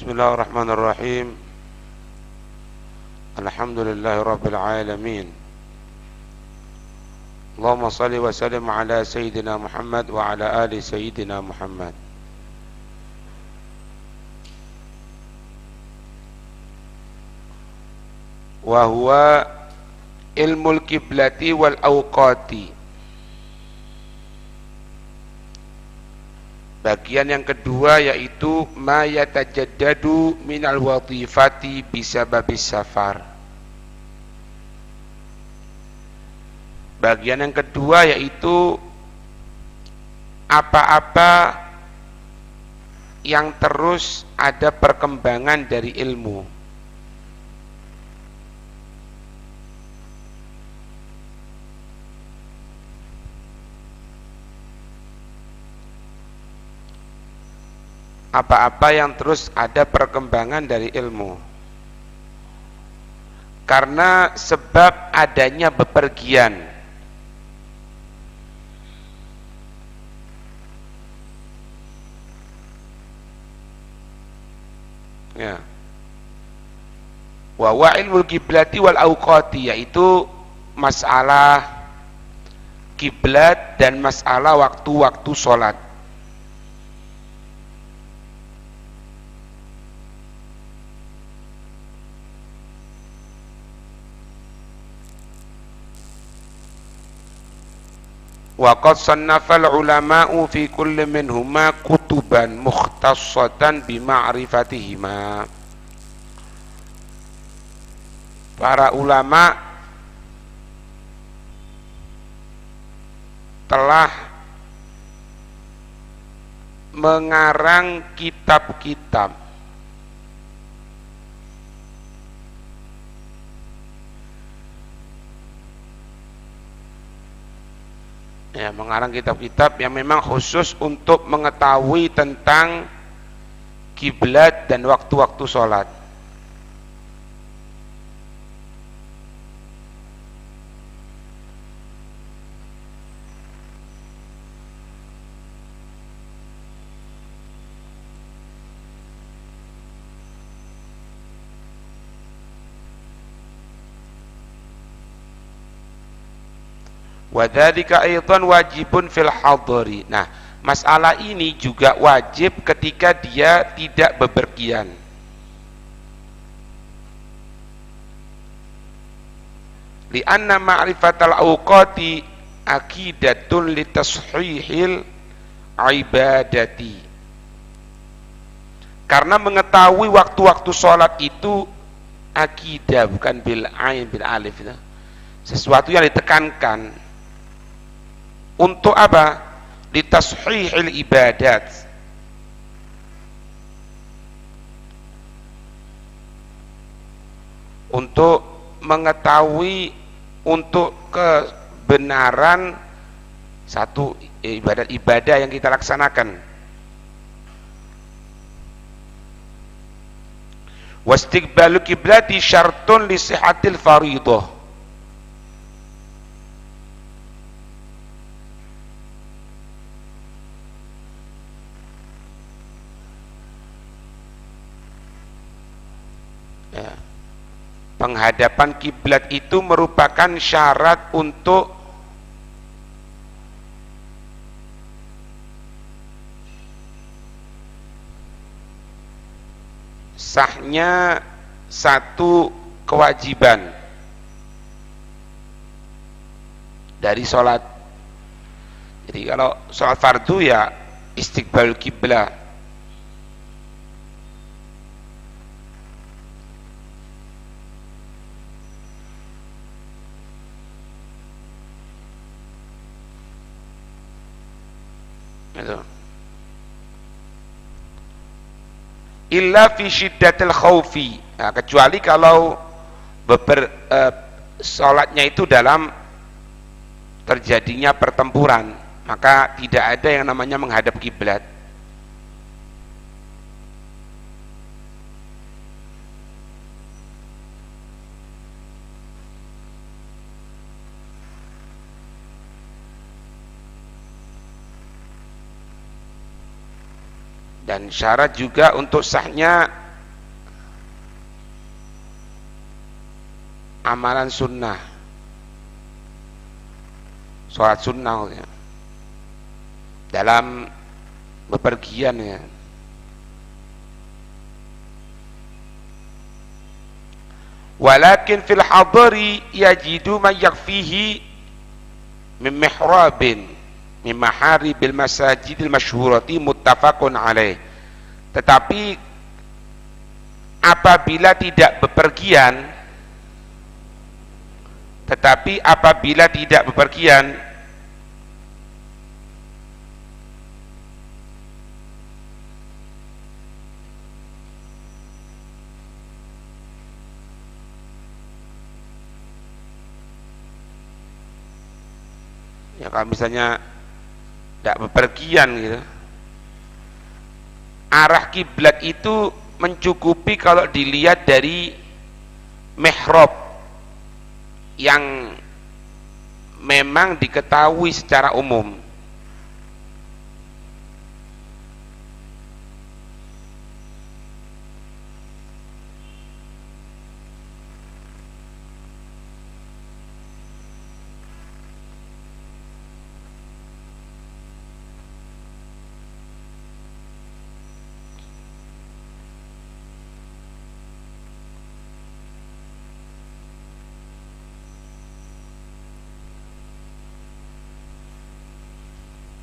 Bismillahirrahmanirrahim. Alhamdulillahirabbil alamin. Allahumma shalli wa sallim ala sayyidina Muhammad wa ala ali sayyidina Muhammad. Wa huwa ilmul kiblati wal awqati. Bagian yang kedua yaitu ma yatajaddadu minal wadhifati bisababis safar. Bagian yang kedua yaitu apa-apa yang terus ada perkembangan dari ilmu. Apa-apa yang terus ada perkembangan dari ilmu, karena sebab adanya bepergian. Ya. Wa ilmul kiblati wal awqati, yaitu masalah kiblat dan masalah waktu-waktu sholat. Wa qad sannafal ulama'u fi kulli minhuma kutuban mukhtassatan bi ma'rifatihima. Para ulama telah mengarang kitab-kitab mengarang kitab-kitab yang memang khusus untuk mengetahui tentang kiblat dan waktu-waktu sholat. Wadzalika aidan wajibun fil hadari. Nah, masalah ini juga wajib ketika dia tidak bepergian. Li'anna ma'rifatal awqati aqidatun litashihil ibadati. Karena mengetahui waktu-waktu sholat itu akidah, bukan bil ain bil alif itu. Sesuatu yang ditekankan. Untuk apa? Litashihil ibadat. Untuk mengetahui, untuk kebenaran satu ibadah yang kita laksanakan. Wastiqbalu kiblati syartun li sihhatil fardhah. Penghadapan kiblat itu merupakan syarat untuk sahnya satu kewajiban dari sholat. Jadi kalau sholat fardu ya istiqbal kiblat. Illa fi syiddatil khaufi. Nah, kecuali kalau sholatnya itu dalam terjadinya pertempuran, maka tidak ada yang namanya menghadap kiblat. Dan syarat juga untuk sahnya amalan sunnah, sholat sunnah ya, dalam bepergian ya. Walakin fil hadari yajidu man yakfihi min mihrabin min maharibil masajidil masyhurati muttafaqun alaih. Tetapi apabila tidak bepergian, ya kalau misalnya tidak bepergian gitu, arah kiblat itu mencukupi kalau dilihat dari mihrab yang memang diketahui secara umum.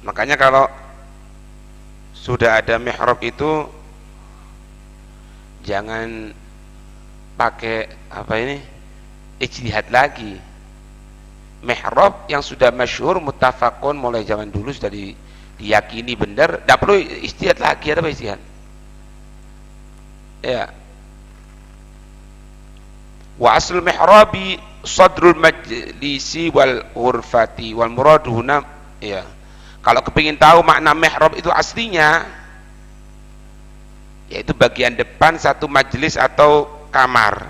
Makanya kalau sudah ada mihrab itu jangan pakai apa ini ijtihad lagi. Mihrab yang sudah masyhur muttafaqun mulai zaman dulu sudah diyakini benar, tidak perlu ijtihad lagi. Ada apa ijtihad? Ya. Wa asl mihrabi sadrul majlisi wal ghurfati wal murad huna, ya. Kalau kepingin tahu makna mihrab itu aslinya, yaitu bagian depan satu majelis atau kamar.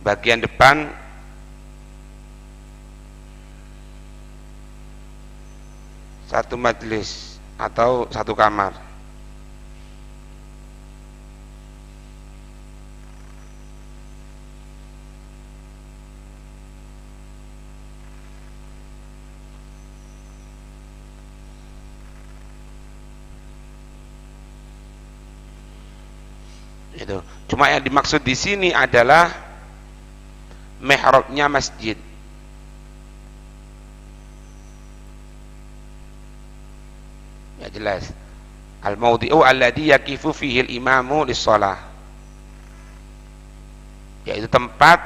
Bagian depan satu majelis atau satu kamar. Itu. Cuma yang dimaksud di sini adalah mihrabnya masjid. Ya jelas. Al-mawdi'u alladhi yakifu fihi al-imamu lis-shalah. Yaitu tempat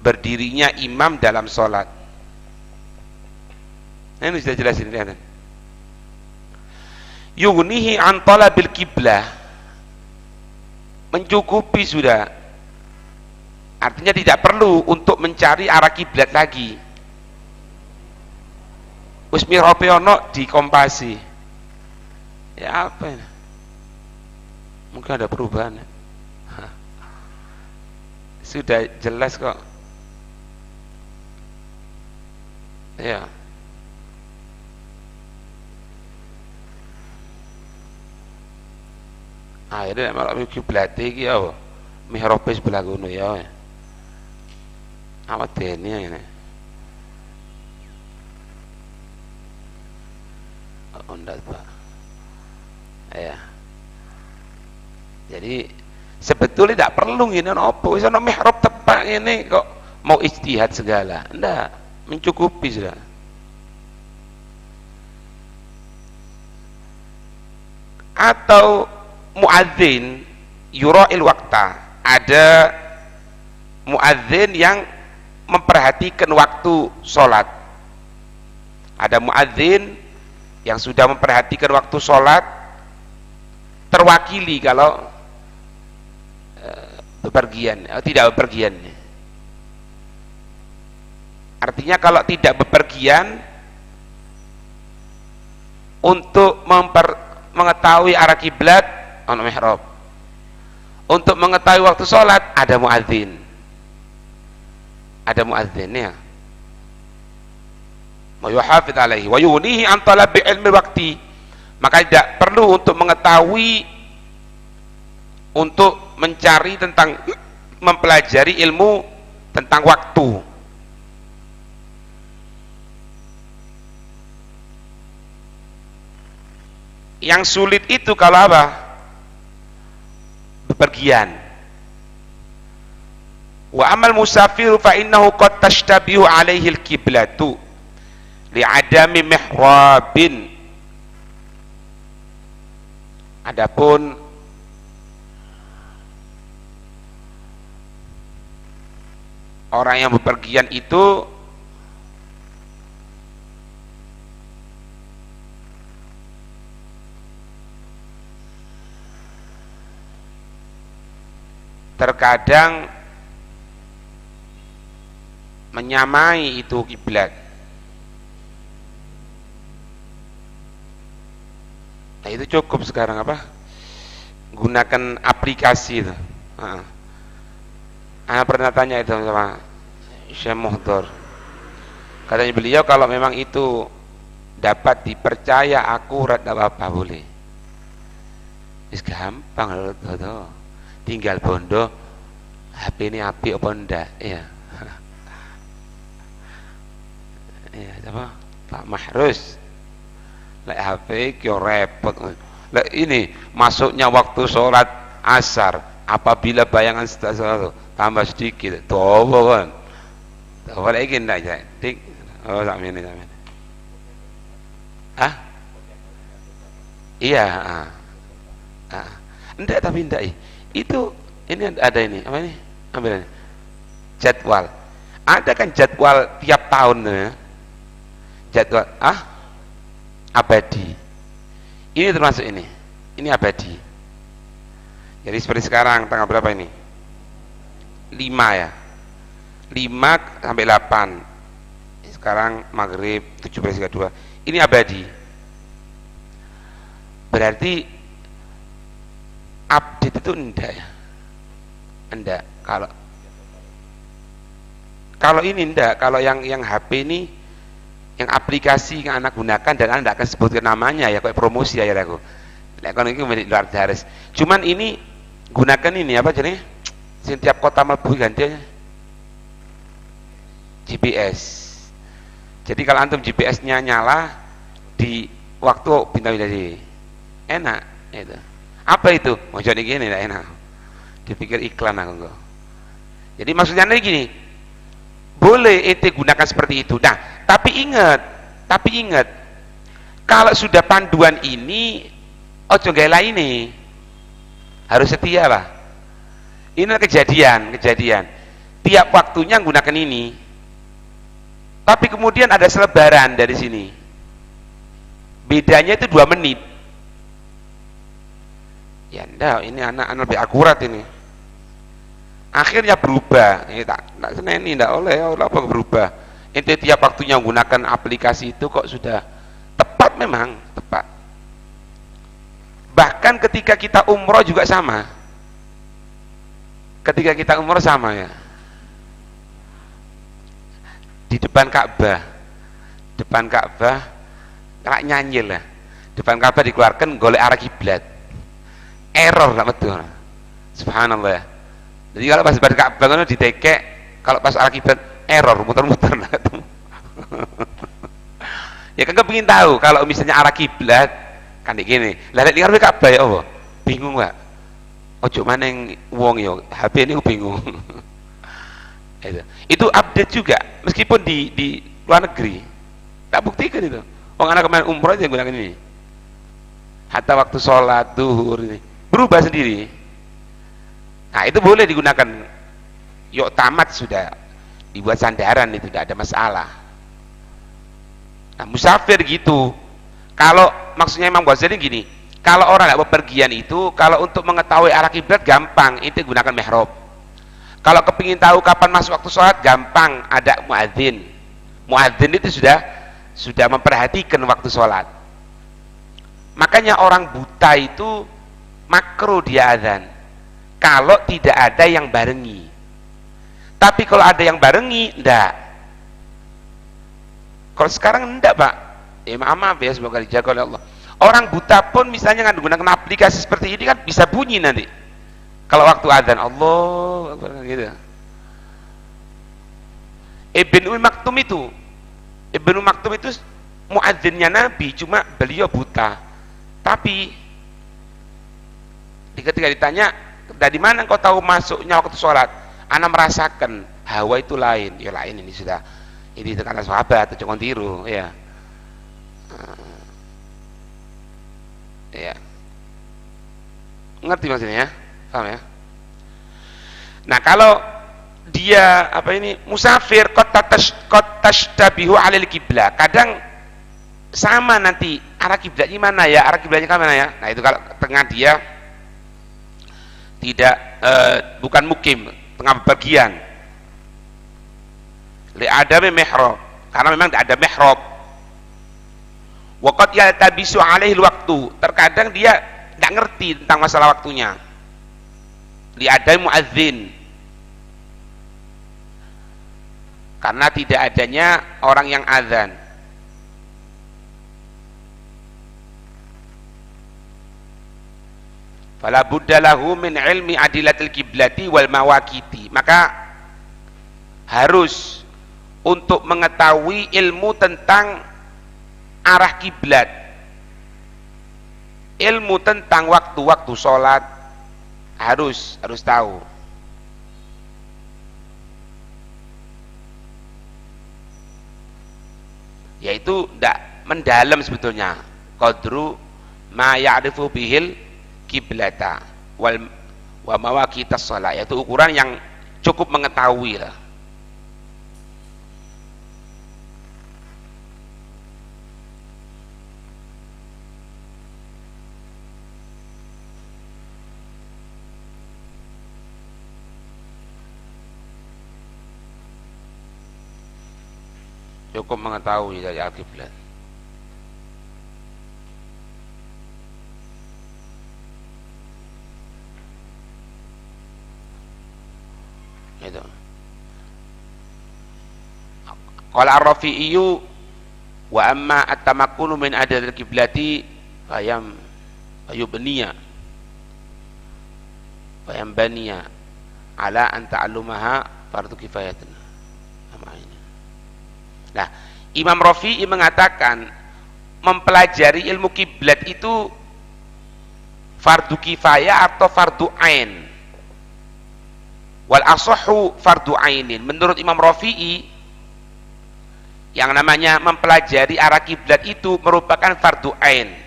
berdirinya imam dalam salat. Ini sudah jelas ini, lihat. Yughnihi an talabil kiblah, mencukupi sudah, artinya tidak perlu untuk mencari arah kiblat lagi. Wis mihrabe ono dikompasi, ya apa ini? Mungkin ada perubahan. Sudah jelas kok ya. Akhirnya malah kiblat iki ya mihrab sebelah kono ya. Awak dene ini. Ondat Pak. Ya. Jadi sebetulnya tidak perlu ngene apa wis ana mihrab tepak ini kok mau ijtihad segala. Ndak, mencukupi sudah. Atau muadzin yura'il waqta, ada muadzin yang memperhatikan waktu sholat. Ada muadzin yang sudah memperhatikan waktu sholat, terwakili kalau bepergian atau tidak bepergian. Artinya kalau tidak bepergian, untuk mengetahui arah kiblat ono mihrab, untuk mengetahui waktu sholat ada muadzin, ya. wa yuhafidz alaihi wa yunihi an talabi ilmi waqti. Maka tidak perlu untuk mengetahui, untuk mencari tentang, mempelajari ilmu tentang waktu. Yang sulit itu kalau apa? Bepergian. Wa amal musafiru fa innahu qad tashtabihu alaihi al-qiblatu li'adami mihrabin. Adapun orang yang bepergian itu terkadang menyamai itu kiblat. Nah, itu cukup sekarang apa? Gunakan aplikasi itu. Ana pernah tanya itu sama Syekh Muhdor. Katanya beliau kalau memang itu dapat dipercaya akurat, tidak apa-apa, boleh. Is gampang loh, tinggal bondo HP ini api apa ndak, ya. Ya, apa? Pak Mahrus. Lek HP kyo repot. Lek ini masuknya waktu sholat asar, apabila bayangan setelah tambah sedikit, tobo kan. Tobo lagi ndak ya. Dik. Oh, sak ini. Ah? Iya, Enggak, tapi enggak. Itu ini ada ini, apa ini? Ambil ini. Jadwal. Ada kan jadwal tiap tahun ya. Jadwal abadi. Ini termasuk ini. Ini abadi. Jadi seperti sekarang tanggal berapa ini? 5 ya. 5 sampai 8. Sekarang maghrib 17.32. Ini abadi. Berarti update itu enggak ya? Enggak. Kalau ini enggak, kalau yang HP ini, yang aplikasi yang anak gunakan dan anak akan sebutkan namanya ya, kayak promosi ya aku. Kalau ini milik luar daris. Cuman ini gunakan ini apa jenis? Setiap kota mlebu ganti aja. GPS. Jadi kalau antum GPS-nya nyala di waktu bintang jadi enak itu. Apa itu? Mau jadi gini enggak enak. Dipikir iklan aku kok. Jadi maksudnya gini. Boleh ente gunakan seperti itu. Nah, tapi ingat, kalau sudah panduan ini, ojo gawe ini, harus setia lah. Ini kejadian. Tiap waktunya gunakan ini. Tapi kemudian ada selebaran dari sini. Bedanya itu 2 menit. Ya enggak, ini anak lebih akurat ini. Akhirnya berubah. Tak seneni enggak oleh apa berubah. Ente tiap waktunya menggunakan aplikasi itu kok sudah tepat, memang tepat. Bahkan ketika kita umroh juga sama. Ketika kita umroh sama ya. Di depan Ka'bah tak nyanyil lah. Depan Ka'bah dikeluarkan golek arah kiblat. Error lah betul. Subhanallah. Jadi kalau pas depan Ka'bah kan ditekek, kalau pas arah kiblat error, muter-muter. Ya kan kepengin tahu kalau misalnya arah kiblat kan gini. Lah nek ngarep Ka'bah ya apa? Bingung, Pak. Ojo maneng wong yo, HP ini bingung. Itu update juga meskipun di luar negeri. Tak buktikan itu. Wong anak kemarin umroh yang gunakan ini. Hatta waktu sholat duhur ini berubah sendiri. Nah, itu boleh digunakan. Yuk tamat sudah dibuat sandaran, itu tidak ada masalah. Nah, musafir gitu. Kalau maksudnya Imam Ghazali gini, kalau orang nggak bepergian itu, kalau untuk mengetahui arah kiblat gampang, itu gunakan mihrab. Kalau kepingin tahu kapan masuk waktu sholat, gampang, ada muadzin. Muadzin itu sudah memperhatikan waktu sholat. Makanya orang buta itu makruh dia adzan kalau tidak ada yang barengi. Tapi kalau ada yang barengi, enggak. Kalau sekarang enggak, Pak. Ya maaf ya, semoga dijaga oleh Allah. Orang buta pun misalnya menggunakan aplikasi seperti ini kan bisa bunyi nanti. Kalau waktu adzan, Allah Akbar gitu. Ibnu Maktum itu muadzinnya Nabi, cuma beliau buta. Tapi ketika ditanya, dari mana engkau tahu masuknya waktu sholat? Ana merasakan hawa itu lain. Ya lain ini sudah. Ini kata sahabat, itu jangan tiru, ya. Ya. Ngerti maksudnya ya? Paham ya? Nah, kalau dia musafir qad tashtabihu 'alal qiblah. Kadang sama nanti arah kiblatnya mana ya? Arah kiblatnya ke mana ya? Nah, itu kalau tengah dia tidak bukan mukim, tengah bepergian. Li adami mihrab, karena memang tidak ada mihrab. Wa qad yaltabisu 'alaihi waktu. Terkadang dia tidak ngerti tentang masalah waktunya. Li adami muadzin. Karena tidak adanya orang yang azan. Fala budda lahu min ilmi adilatil kiblati wal mawaqiti. Maka harus untuk mengetahui ilmu tentang arah kiblat, ilmu tentang waktu-waktu sholat, harus tahu. Yaitu tidak mendalam sebetulnya. Qadru ma ya'rifu bihil kiblata wa mawaqitas shalah, yaitu ukuran yang cukup mengetahui lah. Cukup mengetahui dari al-qiblat. Itu. Qala ar-Rafi'i wa amma at-tamakkunu min adadil qiblati fayubniya ala an ta'allumaha fardu kifayatun. Nah, Imam Rafi'i mengatakan mempelajari ilmu kiblat itu fardu kifayah atau fardu ain. Wal asahhu fardu ainin. Menurut Imam Rafi'i, yang namanya mempelajari arah kiblat itu merupakan fardu ain.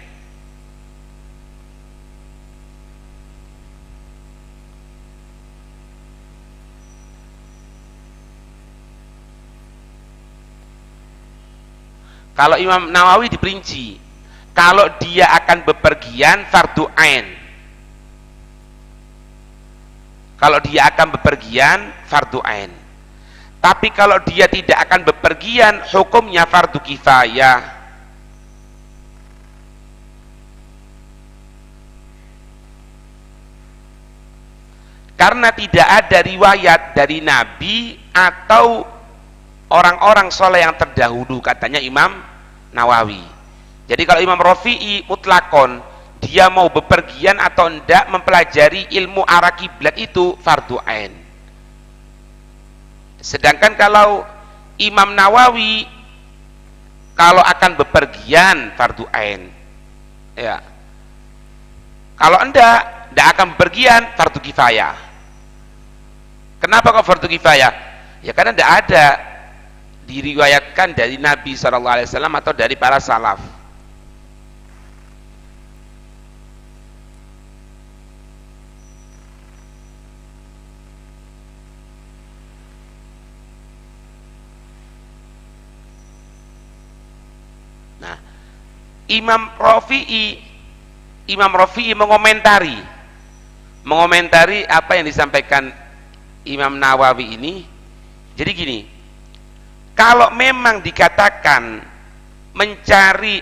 Kalau Imam Nawawi diperinci, kalau dia akan bepergian fardu ain. Kalau dia akan bepergian fardu ain. Tapi kalau dia tidak akan bepergian, hukumnya fardu kifayah. Karena tidak ada riwayat dari Nabi atau orang-orang soleh yang terdahulu, katanya Imam Nawawi. Jadi kalau Imam Rafi'i mutlakon, dia mau bepergian atau tidak mempelajari ilmu arah kiblat itu fardu ain. Sedangkan kalau Imam Nawawi, kalau akan bepergian fardu ain, ya. Kalau tidak akan bepergian fardu kifayah. Kenapa kok fardu kifayah? Ya karena tidak ada diriwayatkan dari Nabi SAW atau dari para salaf. Nah, Imam Rafi'i mengomentari apa yang disampaikan Imam Nawawi ini. Jadi gini, kalau memang dikatakan mencari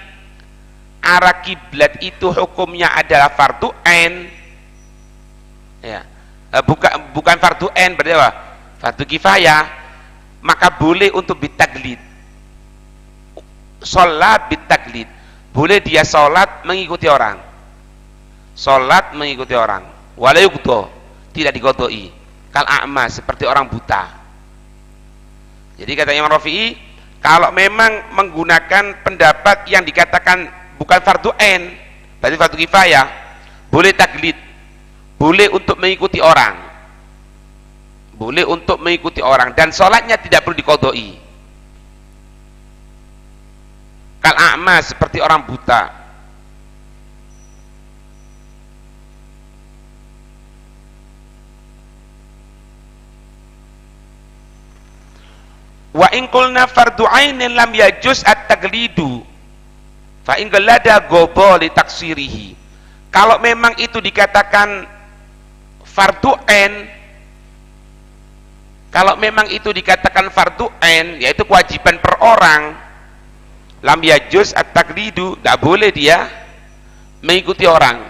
arah kiblat itu hukumnya adalah fardu ain, ya, bukan fardu ain, berarti apa? Fardu kifayah, maka boleh untuk bitaglid. sholat bitaklid, boleh dia sholat mengikuti orang, sholat mengikuti orang, walayukdo, tidak dikodoi, kal a'ma, seperti orang buta. Jadi kata Imam Rafi'i, kalau memang menggunakan pendapat yang dikatakan bukan fardu ain, berarti fardu kifayah, boleh taklid, boleh untuk mengikuti orang, boleh untuk mengikuti orang, dan sholatnya tidak perlu dikodoi. Kal a'ma, seperti orang buta. Wa in qulna fardu ainin lam yajuz at-taqlidu fa in qallada gobo li taksirihi. Kalau memang itu dikatakan fardu ain, kalau memang itu dikatakan fardu ain, yaitu kewajiban per orang, lam yajuz at-taqlidu, tidak boleh dia mengikuti orang.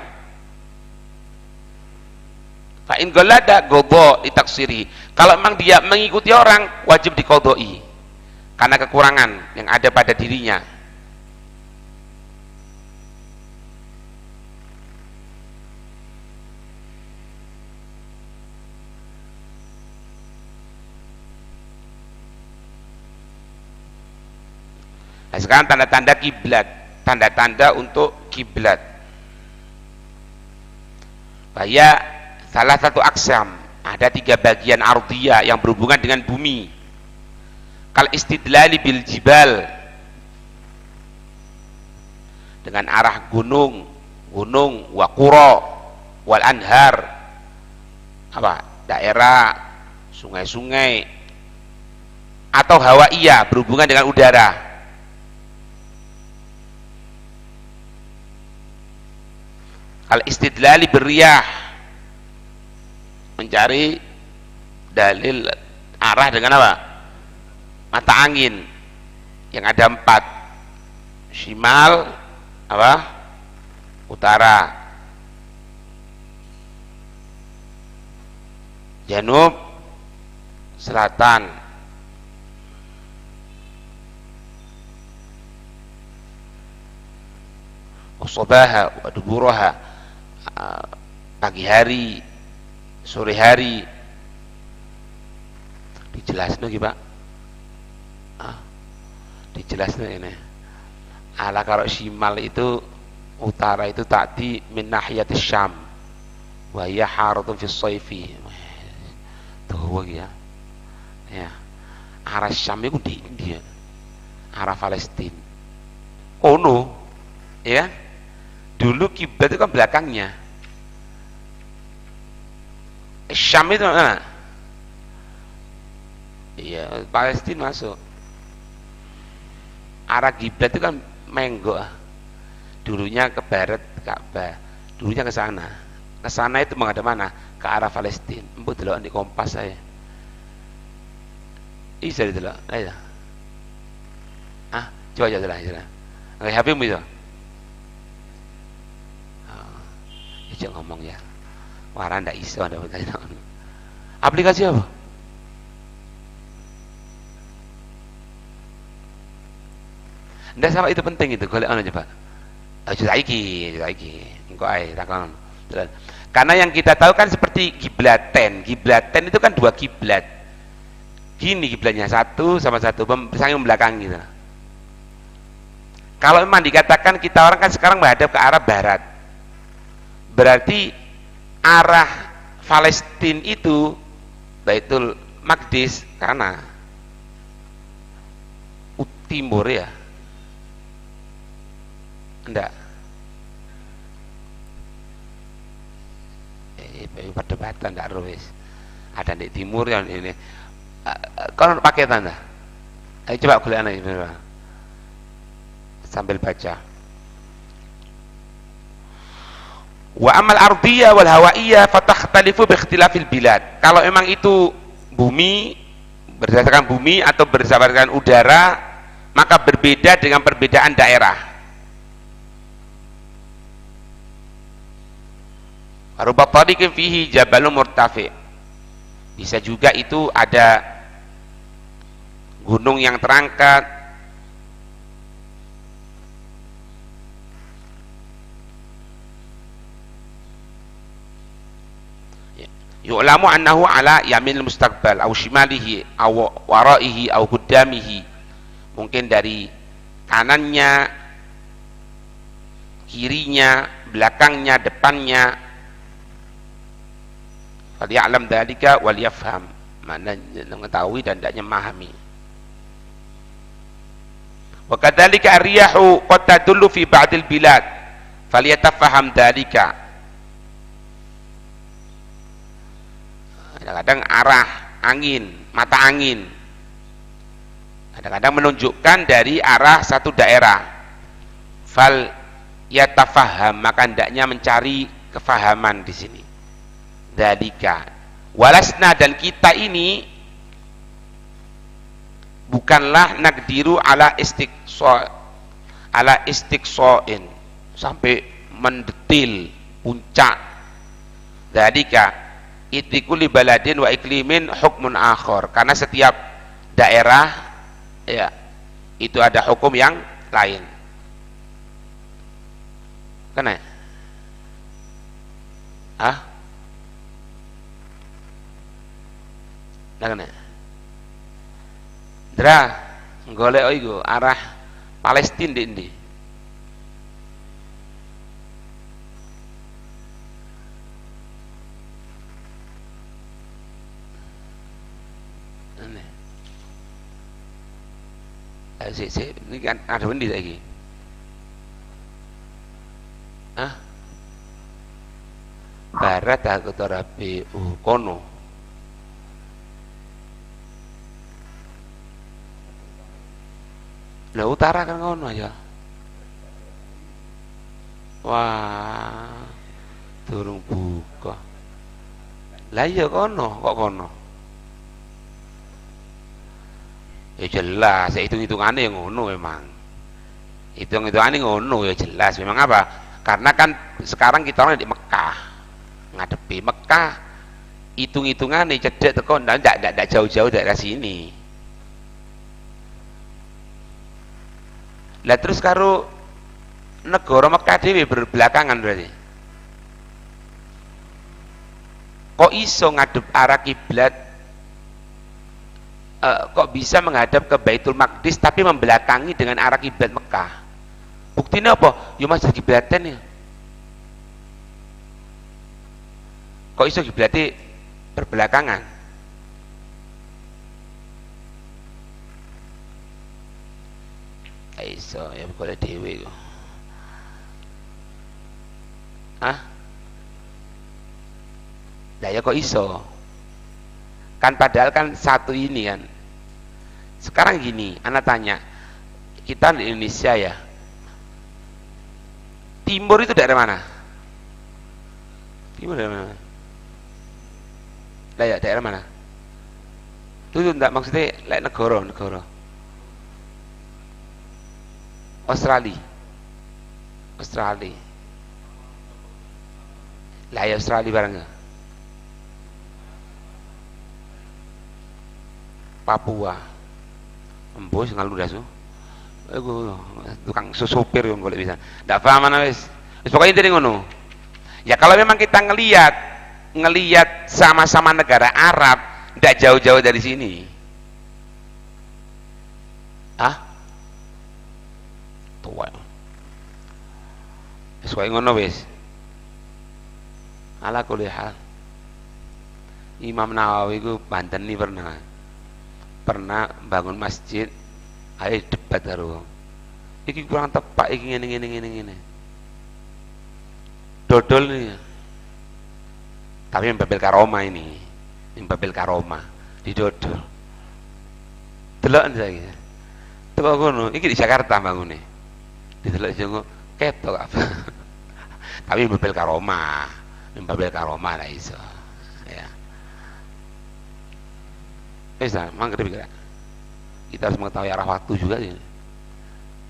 Fa in qallada gobo li taksirihi. Kalau memang dia mengikuti orang, wajib dikodoi karena kekurangan yang ada pada dirinya. Nah, sekarang tanda-tanda kiblat, tanda-tanda untuk kiblat. Bahaya salah satu aksam, ada 3 bagian ardhiyah yang berhubungan dengan bumi. Kal istidlali bil jibal, dengan arah gunung, wa qura wal anhar, apa, daerah sungai-sungai, atau hawaiyah, berhubungan dengan udara. Kal istidlali birriyah, mencari dalil arah dengan apa? Mata angin yang ada 4, shimal, apa, utara, janub, selatan, usobaha wa duburaha, pagi hari, sore hari. Dijelaskan lagi Pak, dijelaskan ini. Ala kalau shimal itu utara itu tadi min nahiyatis syam wa hiya haratun fi shayfi. Tuh ya. Ya. Arah Syam itu di India. Arah Palestina. Oh no. Ya. Dulu kiblat itu kan belakangnya. Syam itu mana? Iya, Palestina masuk. Arah kiblat itu kan menggo. Dulunya ke barat Ka'bah, dulunya ke sana. Ke sana itu menghadap mana? Ke arah Palestina. Mbok delok di kompas saya. Bisa didelok. Ayo. Coba jalan. Nggak HP-mu itu. Ijak ngomong ya. Wara ndak iso Anda bertanya. Aplikasi apa? Ndak sama itu penting itu, golek ana coba. Aja saiki. Engko ae takon. Karena yang kita tahu kan seperti kiblaten. Kiblaten itu kan 2 kiblat. Gini kiblatnya, satu sama satu saling membelakang gitu. Kalau memang dikatakan kita orang kan sekarang menghadap ke arah barat, berarti arah Palestina itu Baitul Maqdis karena timur ya. Enggak. Perdebatan enggak ruwes. Ada di timur yang ini. Kalau pakai tanda. Ayo coba golek ana sambil baca. Wa amal ardiyah wal hawaiyah fatakhtalifu bi ikhtilafil bilad. Kalau memang itu bumi, berdasarkan bumi atau berdasarkan udara, maka berbeda dengan perbedaan daerah. Ruba tariqin fihi jabalun murtafi. Bisa juga itu ada gunung yang terangkat yu'lamu annahu ala yaminil mustaqbal au shimalihi au waraihi au qudamihi, mungkin dari kanannya, kirinya, belakangnya, depannya. Falyalam dzalika wal yafham, mana mengetahui dan hendaknya memahami. Wa kadzalika ar-riyahu qad tadullu fi ba'dil bilad falyatafaham dzalika. Kadang-kadang arah angin, mata angin kadang-kadang menunjukkan dari arah satu daerah. Fal yatafaham, maka hendaknya mencari kefahaman di sini. Dzalika walasna, dan kita ini bukanlah naqdiru ala istiqsa'in, sampai mendetil puncak. Dzalika itikuli baladin wa iklimin hukmun akhar, karena setiap daerah ya itu ada hukum yang lain. Kena? Nah, kena. Dra, golek iku arah Palestina ndi? Ini kan ada bendi lagi. Barat aku terapi kono. Lah utara kan kono aja. Wah, durung buka. Lah iya kono, kok kono? Ya jelas, ya hitung-hitungannya yang ngono memang. Hitung-hitungannya ngono ya jelas. Memang apa? Karena kan sekarang kita orang di Mekah, ngadepi Mekah, hitung-hitungannya cedek teko ndak jauh-jauh daerah sini. Lah terus karo negara Mekah dhewe berbelakangan berarti. Kok iso ngadep arah kiblat? Kok bisa menghadap ke Baitul Maqdis tapi membelakangi dengan arah kiblat Mekah? Buktinya apa? Ya masjid kiblatan ya. Kok iso kiblatnya berbelakangan? Iso ya boleh dewe kok. Lah ya kok iso? Kan padahal kan satu ini kan. Sekarang gini, anak tanya, kita di Indonesia ya, timur itu daerah mana? Timur daerah mana? Lah ya daerah mana? Itu enggak maksudnya negara. Australia. Lah ya Australia barangnya. Papua. Embus ngalu dasu. Tukang sopir yang golek bisa. Ndak paham ana wis. Wis pokoke intine ngono. Ya kalau memang kita ngelihat sama-sama negara Arab, ndak jauh-jauh dari sini. Tua. Wis koyo ngono wis. Ala kulli hal. Imam Nawawi ku Banten nih pernah bangun masjid, ayo debat karo iki kurang tepat, iki ngene dodol nih, tapi membabel karoma ini, didodol delok saiki teko kono, iki di Jakarta bangune didelok jongo ketok apa tapi membabel karoma lah iso ya. Bisa, maghrib kira. Kita harus mengetahui arah waktu juga ini.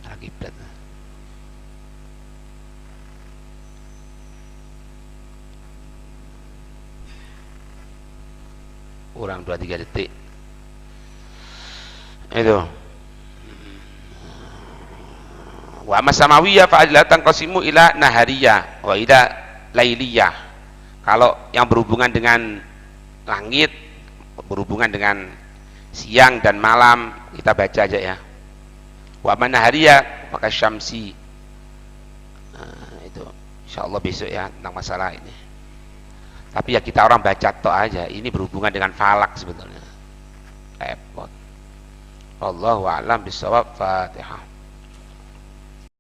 Arah kiblat. Kurang 2-3 detik. Itu. Wa masamawiyah fa'adilatan qasimu ila nahariyah wa ila lailiyah. Kalau yang berhubungan dengan langit berhubungan dengan siang dan malam, kita baca aja ya. Wa manahariya maka syamsi. Nah, itu insyaallah besok ya tentang masalah ini. Tapi ya kita orang baca tok aja, ini berhubungan dengan falak sebetulnya. Repot. Wallahu a'lam bishawab. Fatihah.